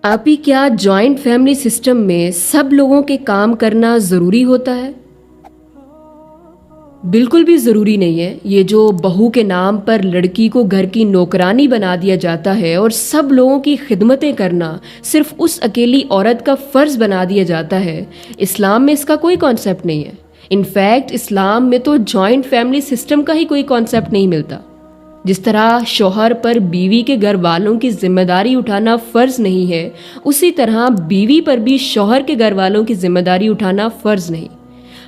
آپ ہی کیا joint family system میں سب لوگوں کے کام کرنا ضروری ہوتا ہے؟ بالکل بھی ضروری نہیں ہے۔ یہ جو بہو کے نام پر لڑکی کو گھر کی نوکرانی بنا دیا جاتا ہے اور سب لوگوں کی خدمتیں کرنا صرف اس اکیلی عورت کا فرض بنا دیا جاتا ہے، اسلام میں اس کا کوئی کانسیپٹ نہیں ہے۔ انفیکٹ اسلام میں تو جوائنٹ فیملی سسٹم کا ہی کوئی کانسیپٹ نہیں ملتا۔ جس طرح شوہر پر بیوی کے گھر والوں کی ذمہ داری اٹھانا فرض نہیں ہے، اسی طرح بیوی پر بھی شوہر کے گھر والوں کی ذمہ داری اٹھانا فرض نہیں۔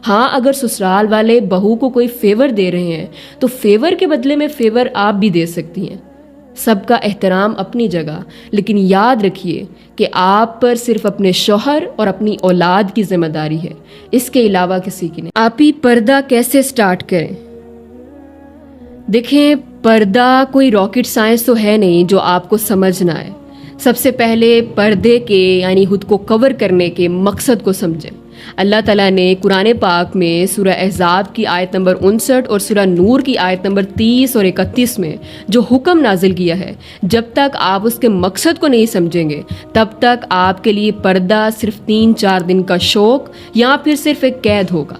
ہاں، اگر سسرال والے بہو کو کوئی فیور دے رہے ہیں تو فیور کے بدلے میں فیور آپ بھی دے سکتی ہیں۔ سب کا احترام اپنی جگہ، لیکن یاد رکھیے کہ آپ پر صرف اپنے شوہر اور اپنی اولاد کی ذمہ داری ہے، اس کے علاوہ کسی کی نہیں۔ آپ ہی پردہ کیسے سٹارٹ کریں؟ دیکھیں، پردہ کوئی راکٹ سائنس تو ہے نہیں جو آپ کو سمجھنا ہے۔ سب سے پہلے پردے کے یعنی خود کو کور کرنے کے مقصد کو سمجھیں۔ اللہ تعالیٰ نے قرآن پاک میں سورہ احزاب کی آیت نمبر 59 اور سورہ نور کی آیت نمبر 30 اور 31 میں جو حکم نازل کیا ہے، جب تک آپ اس کے مقصد کو نہیں سمجھیں گے تب تک آپ کے لیے پردہ صرف 3-4 دن کا شوق یا پھر صرف ایک قید ہوگا۔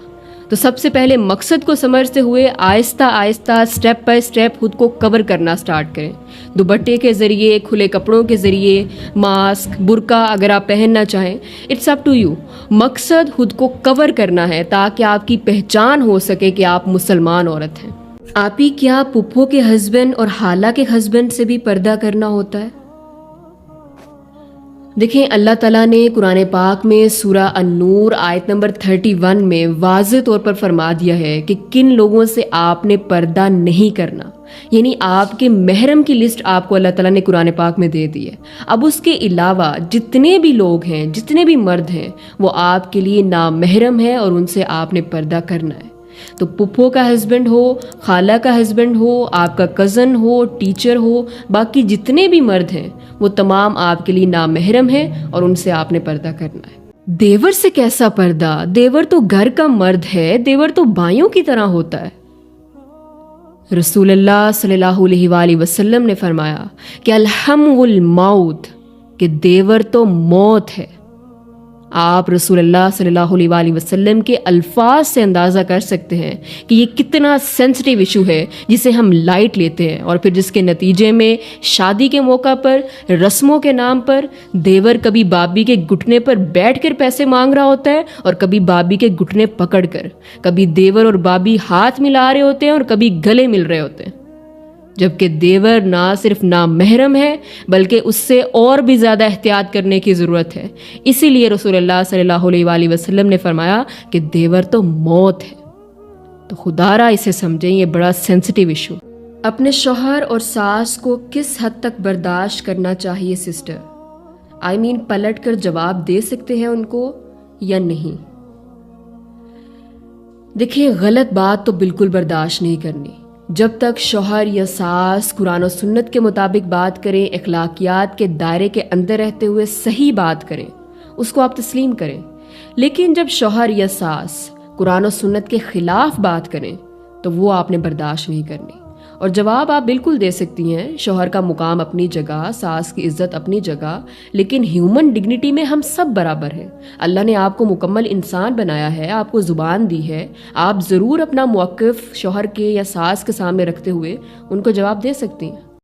تو سب سے پہلے مقصد کو سمجھتے ہوئے آہستہ آہستہ سٹیپ بائی سٹیپ خود کو کور کرنا سٹارٹ کریں۔ دوپٹے کے ذریعے، کھلے کپڑوں کے ذریعے، ماسک، برقع اگر آپ پہننا چاہیں، اٹس اپ ٹو یو۔ مقصد خود کو کور کرنا ہے تاکہ آپ کی پہچان ہو سکے کہ آپ مسلمان عورت ہیں۔ آپ ہی کیا پھپھو کے ہسبینڈ اور خالہ کے ہسبینڈ سے بھی پردہ کرنا ہوتا ہے؟ دیکھیں، اللہ تعالیٰ نے قرآن پاک میں سورہ النور آیت نمبر 31 میں واضح طور پر فرما دیا ہے کہ کن لوگوں سے آپ نے پردہ نہیں کرنا، یعنی آپ کے محرم کی لسٹ آپ کو اللہ تعالیٰ نے قرآن پاک میں دے دی ہے۔ اب اس کے علاوہ جتنے بھی لوگ ہیں، جتنے بھی مرد ہیں، وہ آپ کے لیے نامحرم ہے اور ان سے آپ نے پردہ کرنا ہے۔ تو پھپھو کا ہسبینڈ ہو، خالہ کا ہسبینڈ ہو، آپ کا کزن ہو، ٹیچر ہو، باقی جتنے بھی مرد ہیں وہ تمام آپ کے لیے نامحرم ہیں اور ان سے آپ نے پردہ کرنا ہے۔ دیور سے کیسا پردہ؟ دیور تو گھر کا مرد ہے، دیور تو بھائیوں کی طرح ہوتا ہے۔ رسول اللہ صلی اللہ علیہ وآلہ وسلم نے فرمایا کہ الحم الموت، کہ دیور تو موت ہے۔ آپ رسول اللہ صلی اللہ علیہ وآلہ وسلم کے الفاظ سے اندازہ کر سکتے ہیں کہ یہ کتنا سینسٹیو ایشو ہے جسے ہم لائٹ لیتے ہیں، اور پھر جس کے نتیجے میں شادی کے موقع پر، رسموں کے نام پر دیور کبھی بابی کے گھٹنے پر بیٹھ کر پیسے مانگ رہا ہوتا ہے اور کبھی بابی کے گھٹنے پکڑ کر، کبھی دیور اور بابی ہاتھ ملا رہے ہوتے ہیں اور کبھی گلے مل رہے ہوتے ہیں، جبکہ دیور نہ صرف نامحرم ہے بلکہ اس سے اور بھی زیادہ احتیاط کرنے کی ضرورت ہے۔ اسی لیے رسول اللہ صلی اللہ علیہ وآلہ وسلم نے فرمایا کہ دیور تو موت ہے۔ تو خدا را اسے سمجھیں، یہ بڑا سینسٹیو ایشو۔ اپنے شوہر اور ساس کو کس حد تک برداشت کرنا چاہیے سسٹر؟ پلٹ کر جواب دے سکتے ہیں ان کو یا نہیں؟ دیکھیں، غلط بات تو بالکل برداشت نہیں کرنی۔ جب تک شوہر یا ساس قرآن و سنت کے مطابق بات کریں، اخلاقیات کے دائرے کے اندر رہتے ہوئے صحیح بات کریں، اس کو آپ تسلیم کریں۔ لیکن جب شوہر یا ساس قرآن و سنت کے خلاف بات کریں تو وہ آپ نے برداشت نہیں کرنی۔ اور جواب آپ بالکل دے سکتی ہیں، شوہر کا مقام اپنی جگہ، ساس کی عزت اپنی جگہ، لیکن ہیومن ڈگنیٹی میں ہم سب برابر ہیں۔ اللہ نے آپ کو مکمل انسان بنایا ہے، آپ کو زبان دی ہے، آپ ضرور اپنا موقف شوہر کے یا ساس کے سامنے رکھتے ہوئے ان کو جواب دے سکتی ہیں۔